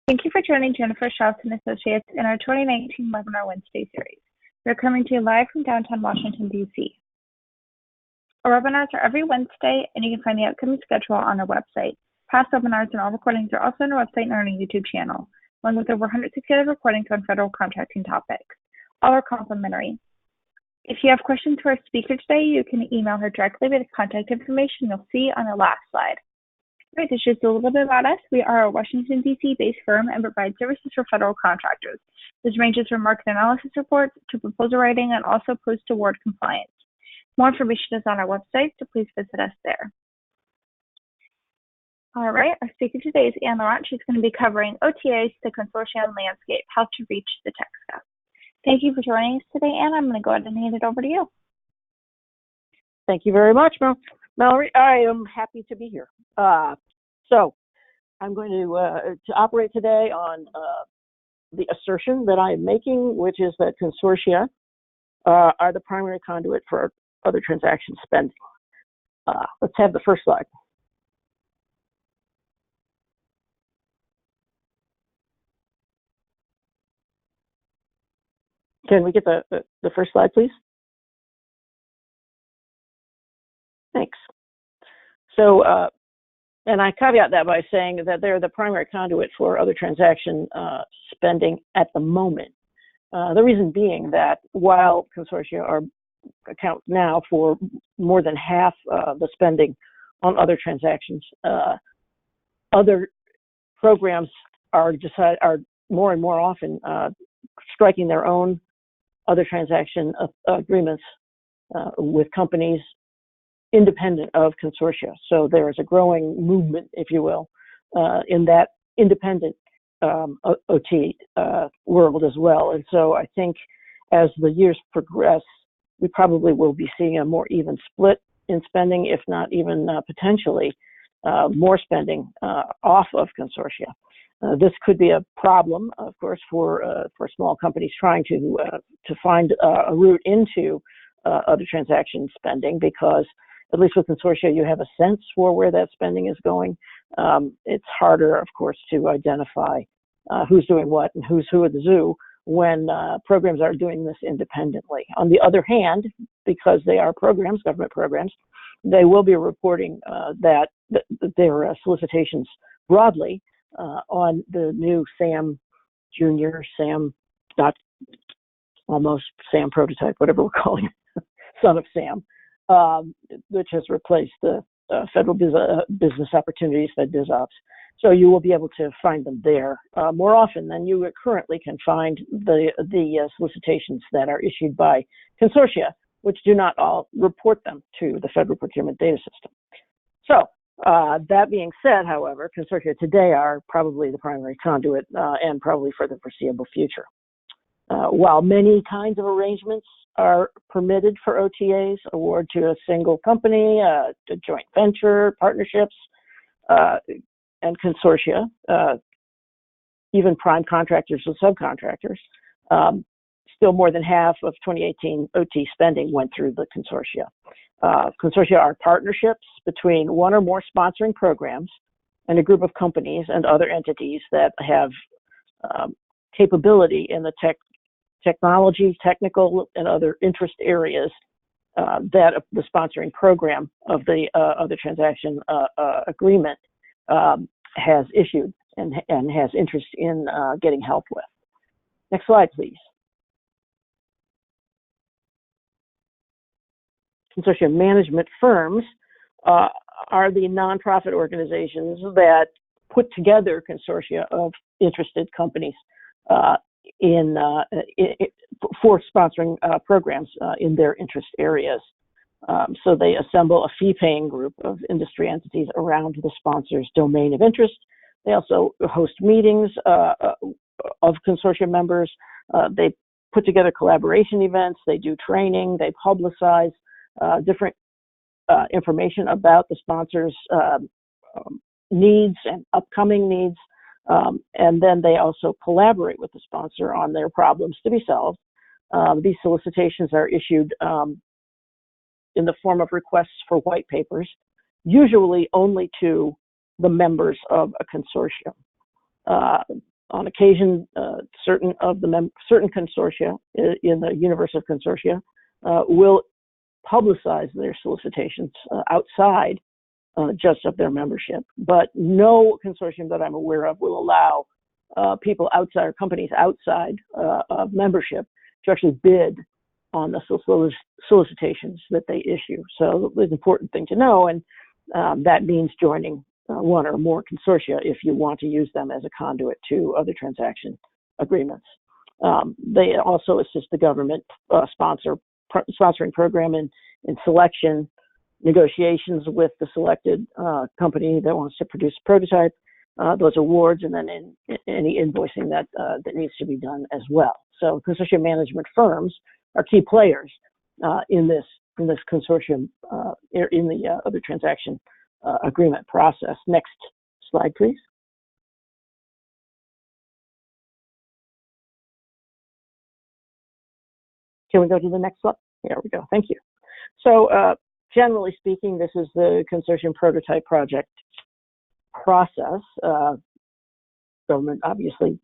Thank you for joining Jennifer Strauss and Associates in our 2019 Webinar Wednesday series. We're coming to you live from downtown Washington, D.C. Our webinars are every Wednesday, and you can find the upcoming schedule on our website. Past webinars and all recordings are also on our website and on our YouTube channel, along with over 160 other recordings on federal contracting topics. All are complimentary. If you have questions for our speaker today, you can email her directly with the contact information you'll see on the last slide. Right, this is just a little bit about us. We are a Washington, D.C. based firm and provide services for federal contractors. This ranges from market analysis reports to proposal writing and also post-award compliance. More information is on our website, so please visit us there. All right, our speaker today is Anne Laurent. She's going to be covering OTAs, the consortium landscape, how to reach the tech staff. Thank you for joining us today, Anne. I'm going to go ahead and hand it over to you. Thank you very much, Mallory. I am happy to be here. So I'm going to operate today on the assertion that I am making, which is that consortia are the primary conduit for other transaction spending. Let's have the first slide. Can we get the first slide, please? Thanks. So, and I caveat that by saying that they're the primary conduit for other transaction spending at the moment. The reason being that while consortia account now for more than half the spending on other transactions, other programs are more and more often striking their own other transaction agreements with companies independent of consortia. So there is a growing movement, if you will, in that independent OT world as well. And so I think as the years progress, we probably will be seeing a more even split in spending, if not even potentially more spending off of consortia. This could be a problem, of course, for small companies trying to find a route into other transaction spending, because at least with consortia, you have a sense for where that spending is going. It's harder, of course, to identify who's doing what and who's who at the zoo when programs are doing this independently. On the other hand, because they are programs, government programs, they will be reporting that their solicitations broadly on the new SAM Junior, SAM almost SAM prototype, whatever we're calling it, son of SAM, which has replaced the Federal Business Opportunities, FedBizOps. So you will be able to find them there more often than you currently can find the solicitations that are issued by consortia, which do not all report them to the Federal Procurement Data System. So that being said, however, consortia today are probably the primary conduit and probably for the foreseeable future. While many kinds of arrangements are permitted for OTAs, award to a single company, a joint venture, partnerships, and consortia, even prime contractors and subcontractors, still more than half of 2018 OT spending went through the consortia. Consortia are partnerships between one or more sponsoring programs and a group of companies and other entities that have capability in the technology, technical, and other interest areas that the sponsoring program of the other transaction agreement has issued and has interest in getting help with. Next slide, please. Consortium management firms are the nonprofit organizations that put together consortia of interested companies for sponsoring programs in their interest areas. So they assemble a fee-paying group of industry entities around the sponsor's domain of interest. They also host meetings of consortium members. They put together collaboration events. They do training. They publicize different information about the sponsor's needs and upcoming needs. And then they also collaborate with the sponsor on their problems to be solved. These solicitations are issued in the form of requests for white papers, usually only to the members of a consortium. On occasion, certain consortia in the universe of consortia will publicize their solicitations outside just of their membership, but no consortium that I'm aware of will allow people outside or companies outside of membership to actually bid on the solicitations that they issue. So it's an important thing to know, and that means joining one or more consortia if you want to use them as a conduit to other transaction agreements. They also assist the government sponsoring program in selection, negotiations with the selected company that wants to produce a prototype, those awards, and then in any invoicing that needs to be done as well. So consortium management firms are key players in this consortium, in the other transaction agreement process. Next slide, please. Can we go to the next slide? There we go. Thank you. So generally speaking, this is the consortium prototype project process. Government obviously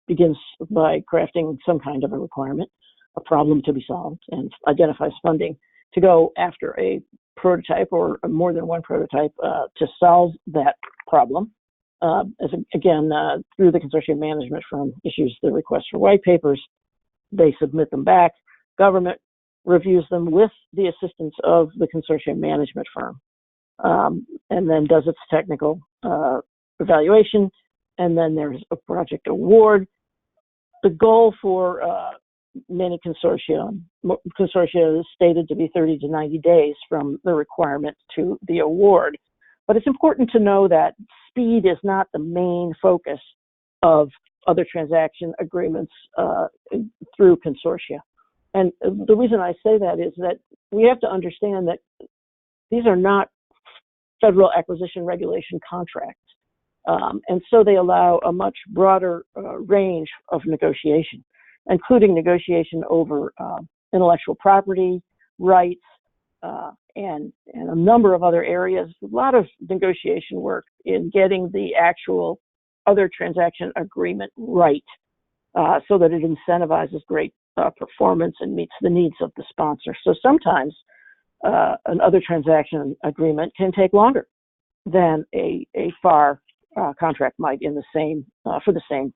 begins by crafting some kind of a requirement, a problem to be solved, and identifies funding to go after a prototype or more than one prototype to solve that problem. Again, through the consortium management firm issues the request for white papers, they submit them back. Government reviews them with the assistance of the consortium management firm, and then does its technical evaluation, and then there's a project award. The goal for many consortia is stated to be 30 to 90 days from the requirement to the award. But it's important to know that speed is not the main focus of other transaction agreements through consortia. And the reason I say that is that we have to understand that these are not federal acquisition regulation contracts. And so they allow a much broader range of negotiation, including negotiation over intellectual property rights and a number of other areas. A lot of negotiation work in getting the actual other transaction agreement right so that it incentivizes great performance and meets the needs of the sponsor. So sometimes an other transaction agreement can take longer than a FAR contract might in the same for the same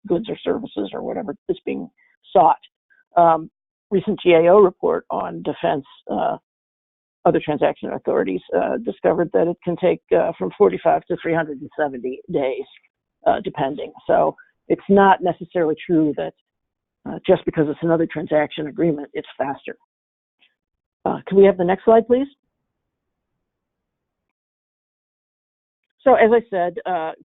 goods or services or whatever is being sought. Recent GAO report on defense other transaction authorities discovered that it can take from 45 to 370 days, depending. So it's not necessarily true that just because it's another transaction agreement, it's faster. Can we have the next slide, please? So as I said,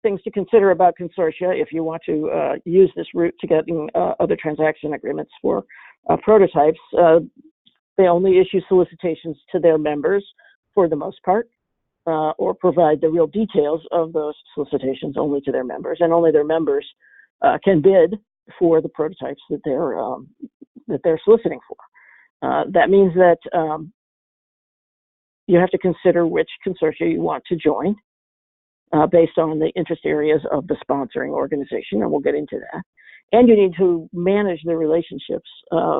things to consider about consortia if you want to use this route to getting other transaction agreements for prototypes. They only issue solicitations to their members for the most part, or provide the real details of those solicitations only to their members, and only their members can bid for the prototypes that they're soliciting for. That means that you have to consider which consortia you want to join based on the interest areas of the sponsoring organization, and we'll get into that. And you need to manage the relationships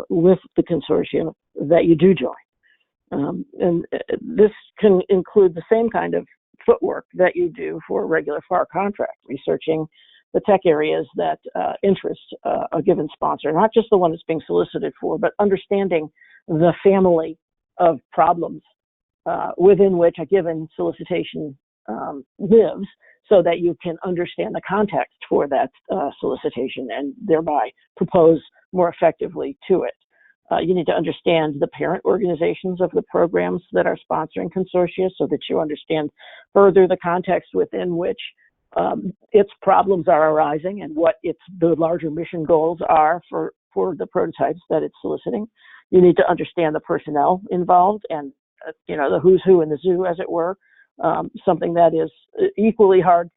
with the consortia that you do join. And this can include the same kind of footwork that you do for a regular FAR contract, researching the tech areas that interest a given sponsor, not just the one that's being solicited for, but understanding the family of problems within which a given solicitation lives, so that you can understand the context for that solicitation and thereby propose more effectively to it. You need to understand the parent organizations of the programs that are sponsoring consortia so that you understand further the context within which its problems are arising and what the larger mission goals are for the prototypes that it's soliciting. You need to understand the personnel involved and the who's who in the zoo, as it were. Something that is equally hard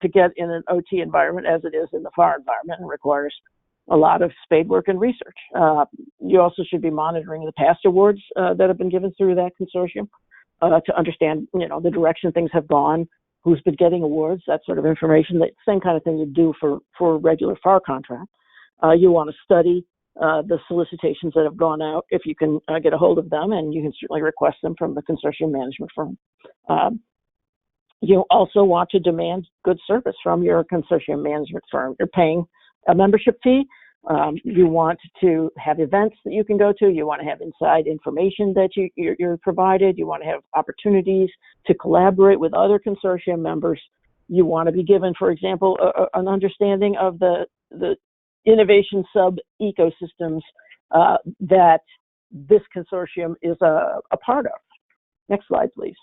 to get in an OT environment as it is in the FAR environment, and requires a lot of spade work and research. You also should be monitoring the past awards that have been given through that consortium to understand, the direction things have gone, who's been getting awards, that sort of information, the same kind of thing you do for a regular FAR contract. You want to study the solicitations that have gone out if you can get a hold of them, and you can certainly request them from the consortium management firm. You also want to demand good service from your consortium management firm. You're paying a membership fee. You want to have events that you can go to. You want to have inside information that you're provided. You want to have opportunities to collaborate with other consortium members. You want to be given, for example, an understanding of the innovation sub-ecosystems that this consortium is a part of. Next slide, please.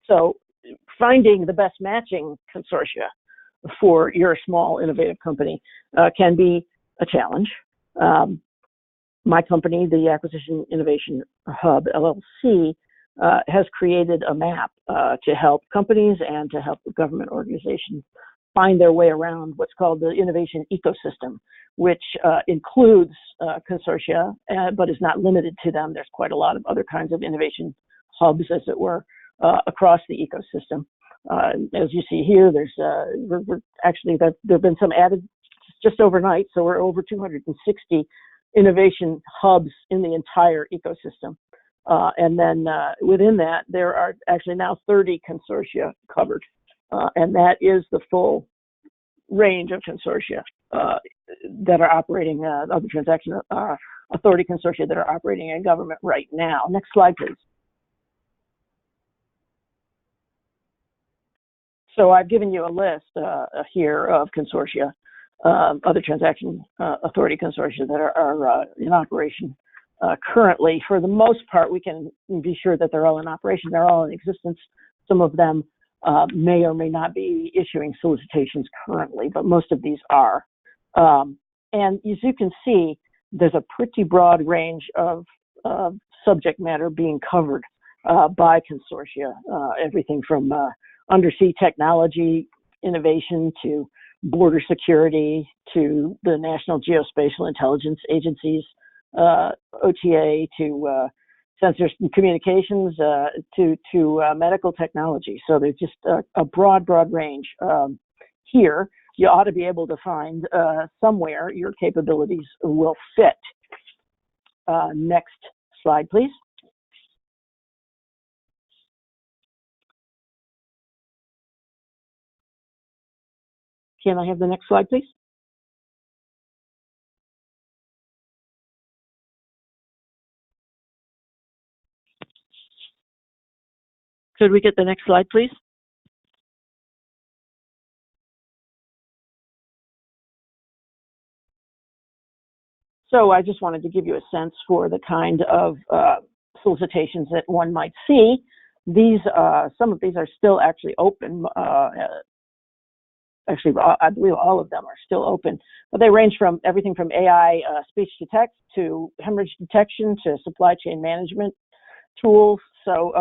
So finding the best matching consortia for your small innovative company can be a challenge. My company, the Acquisition Innovation Hub, LLC, has created a map to help companies and to help government organizations find their way around what's called the innovation ecosystem, which includes consortia, but is not limited to them. There's quite a lot of other kinds of innovation hubs, as it were, across the ecosystem. As you see here, there's we're actually there have been some added just overnight, so we're over 260 innovation hubs in the entire ecosystem. And then within that, there are actually now 30 consortia covered, and that is the full range of consortia that are operating, other transaction authority consortia that are operating in government right now. Next slide, please. So I've given you a list here of consortia, other transaction authority consortia that are in operation currently. For the most part, we can be sure that they're all in operation. They're all in existence. Some of them may or may not be issuing solicitations currently, but most of these are. And as you can see, there's a pretty broad range of subject matter being covered by consortia, everything from undersea technology innovation to border security to the National Geospatial Intelligence Agencies, OTA, to sensors and communications, to medical technology. So there's just a broad range. Here, you ought to be able to find somewhere your capabilities will fit. Next slide, please. Can I have the next slide, please? Could we get the next slide, please? So I just wanted to give you a sense for the kind of solicitations that one might see. These, some of these are still actually open. Actually, I believe all of them are still open, but they range from everything from AI speech to text to hemorrhage detection to supply chain management tools, so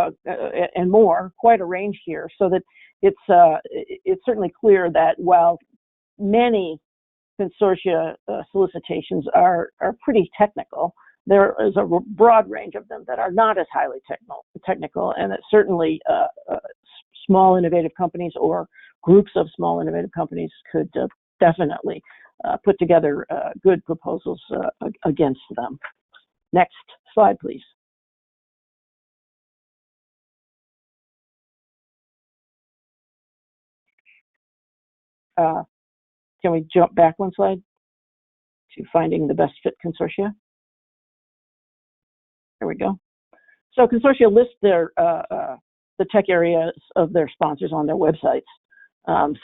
and more. Quite a range here, so that it's certainly clear that while many consortia solicitations are pretty technical, there is a broad range of them that are not as highly technical, and that certainly small innovative companies or groups of small innovative companies could definitely put together good proposals against them. Next slide, please. Can we jump back one slide to finding the best fit consortia? There we go. So consortia list their the tech areas of their sponsors on their websites.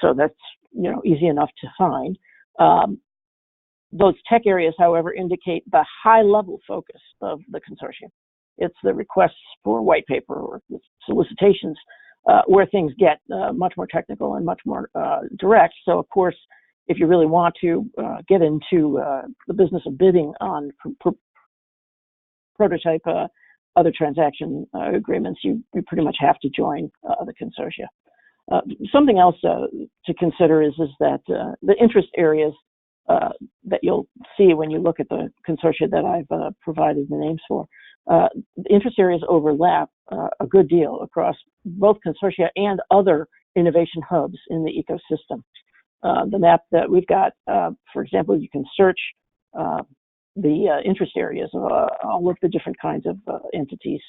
So that's, you know, easy enough to find. Those tech areas, however, indicate the high-level focus of the consortium. It's the requests for white paper or solicitations where things get much more technical and much more direct. So, of course, if you really want to get into the business of bidding on prototype other transaction agreements, you pretty much have to join the consortia. Something else to consider is that the interest areas that you'll see when you look at the consortia that I've provided the names for, the interest areas overlap a good deal across both consortia and other innovation hubs in the ecosystem. The map that we've got, for example, you can search the interest areas of all of the different kinds of entities.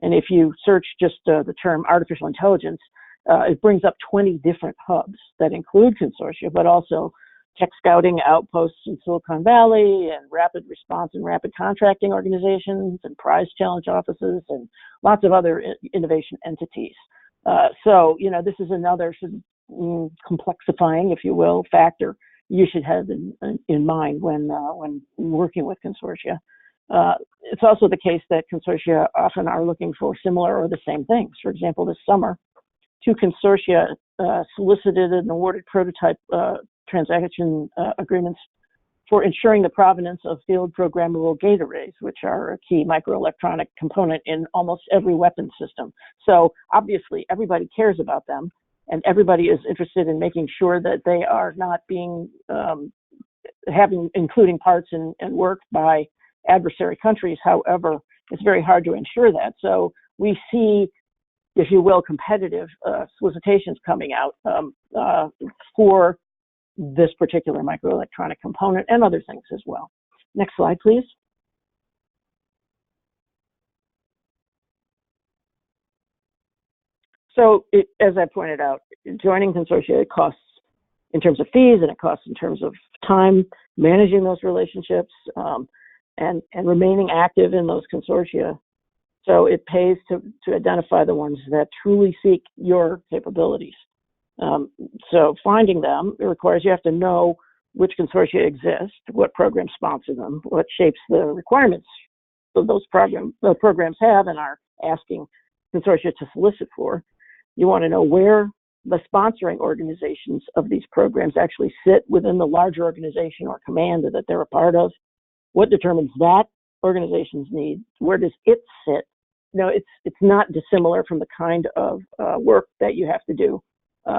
And if you search just the term artificial intelligence, it brings up 20 different hubs that include consortia, but also tech scouting outposts in Silicon Valley, and rapid response and rapid contracting organizations, and prize challenge offices, and lots of other innovation entities. So, you know, this is another sort of complexifying, if you will, factor you should have in mind when working with consortia. It's also the case that consortia often are looking for similar or the same things. For example, this summer, 2 consortia solicited and awarded prototype transaction agreements for ensuring the provenance of field programmable gate arrays, which are a key microelectronic component in almost every weapon system. So obviously everybody cares about them, and everybody is interested in making sure that they are not being including parts and work by adversary countries. However, it's very hard to ensure that. So we see, if you will, competitive solicitations coming out for this particular microelectronic component and other things as well. Next slide, please. So as I pointed out, joining consortia, it costs in terms of fees, and it costs in terms of time managing those relationships and remaining active in those consortia. So it pays to identify the ones that truly seek your capabilities. So finding them, it requires you have to know which consortia exist, what programs sponsor them, what shapes the requirements that those programs have and are asking consortia to solicit for. You want to know where the sponsoring organizations of these programs actually sit within the larger organization or command that they're a part of. What determines that organization's need? Where does it sit? No, it's not dissimilar from the kind of work that you have to do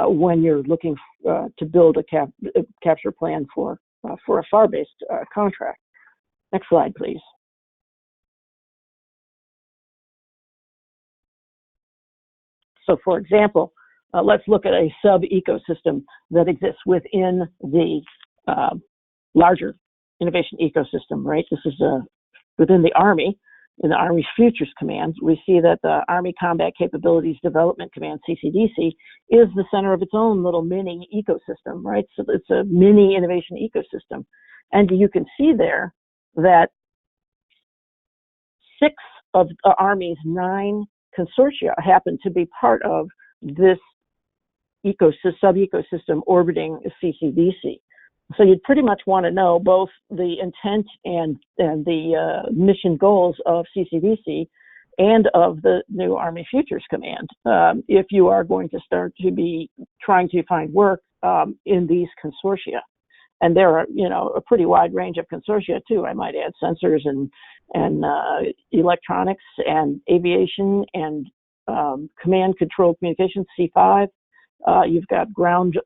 when you're looking to build a capture plan for a FAR-based contract. Next slide, please. So, for example, let's look at a sub-ecosystem that exists within the larger innovation ecosystem, right? This is within the Army. In the Army's Futures Command, we see that the Army Combat Capabilities Development Command, CCDC, is the center of its own little mini ecosystem, right? So it's a mini innovation ecosystem. And you can see there that 6 of the Army's 9 consortia happen to be part of this sub-ecosystem orbiting CCDC. So you'd pretty much want to know both the intent and the mission goals of CCDC and of the new Army Futures Command if you are going to start to be trying to find work in these consortia. And there are, you know, a pretty wide range of consortia too. I might add sensors and electronics and aviation and command control communications, C5. You've got ground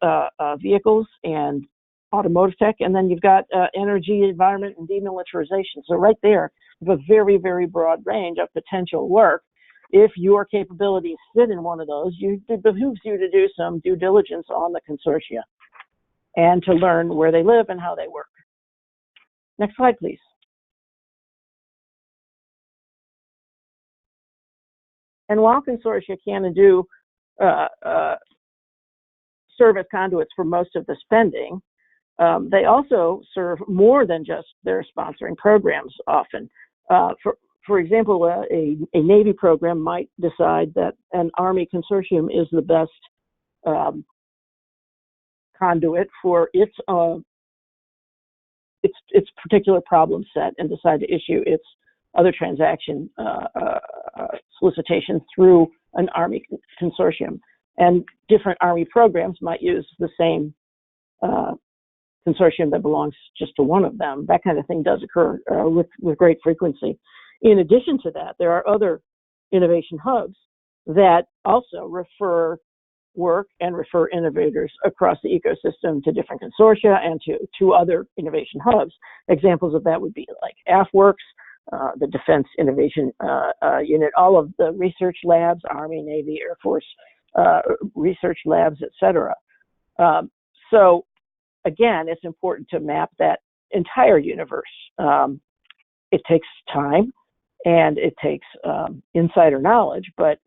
vehicles and automotive tech, and then you've got energy, environment, and demilitarization. So right there, you have a very, very broad range of potential work. If your capabilities fit in one of those, it behooves you to do some due diligence on the consortia and to learn where they live and how they work. Next slide, please. And while consortia can and do serve as conduits for most of the spending, they also serve more than just their sponsoring programs often. For example, a Navy program might decide that an Army consortium is the best conduit for its particular problem set and decide to issue its other transaction solicitation through an Army consortium. And different Army programs might use the same consortium that belongs just to one of them. That kind of thing does occur with great frequency. In addition to that, there are other innovation hubs that also refer work and refer innovators across the ecosystem to different consortia and to other innovation hubs. Examples of that would be like AFWorks, the Defense Innovation Unit, all of the research labs, Army, Navy, Air Force research labs, etc. So again, it's important to map that entire universe. It takes time and it takes insider knowledge, but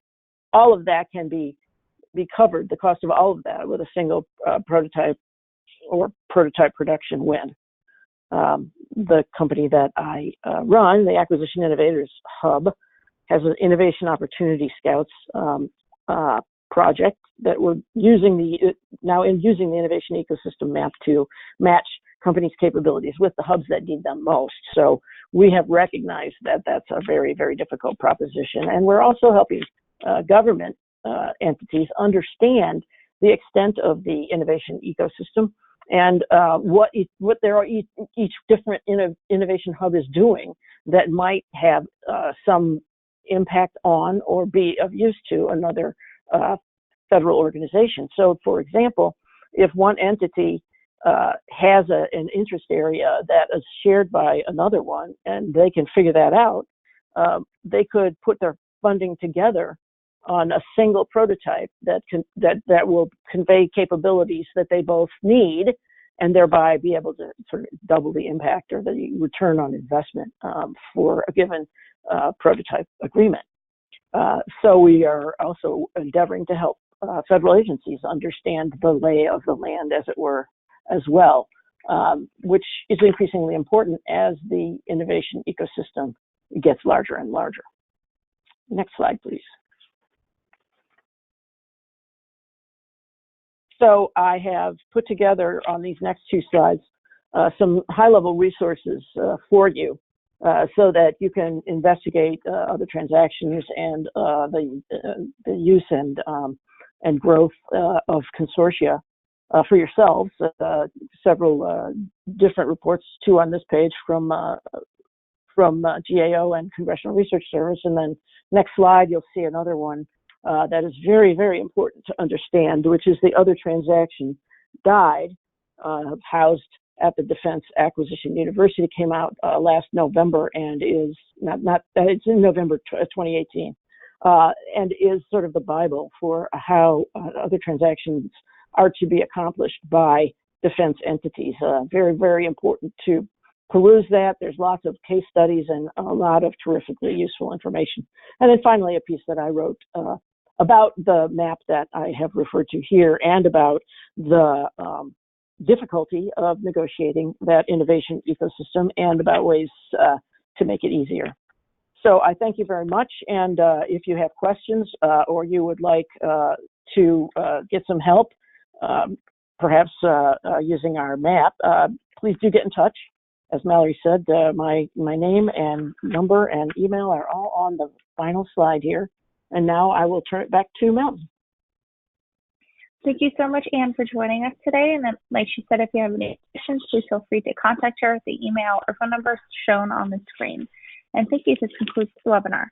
all of that can be covered, the cost of all of that, with a single prototype or prototype production win. The company that I run, the Acquisition Innovators Hub, has an Innovation Opportunity Scouts project that we're using using the innovation ecosystem map to match companies' capabilities with the hubs that need them most. So we have recognized that that's a very, very difficult proposition, and we're also helping government entities understand the extent of the innovation ecosystem and what each different innovation hub is doing that might have some impact on or be of use to another federal organization. So, for example, if one entity has an interest area that is shared by another one, and they can figure that out, they could put their funding together on a single prototype that will convey capabilities that they both need, and thereby be able to sort of double the impact or the return on investment for a given prototype agreement. So we are also endeavoring to help federal agencies understand the lay of the land, as it were, as well, which is increasingly important as the innovation ecosystem gets larger and larger. Next slide, please. So I have put together on these next two slides some high-level resources for you so that you can investigate other transactions and the use and growth of consortia for yourselves. Several different reports, two on this page from GAO and Congressional Research Service, and then next slide you'll see another one that is very, very important to understand, which is the Other Transaction Guide, housed at the Defense Acquisition University, came out last November and is it's in November 2018, and is sort of the Bible for how other transactions are to be accomplished by defense entities. Very, very important to peruse that. There's lots of case studies and a lot of terrifically useful information. And then finally, a piece that I wrote about the map that I have referred to here, and about the difficulty of negotiating that innovation ecosystem, and about ways to make it easier. So I thank you very much, and if you have questions or you would like to get some help, perhaps using our map, please do get in touch. As Mallory said, my name and number and email are all on the final slide here. And now I will turn it back to Melton. Thank you so much, Anne, for joining us today. And then, like she said, if you have any questions, please feel free to contact her at the email or phone number shown on the screen. And thank you. This concludes the webinar.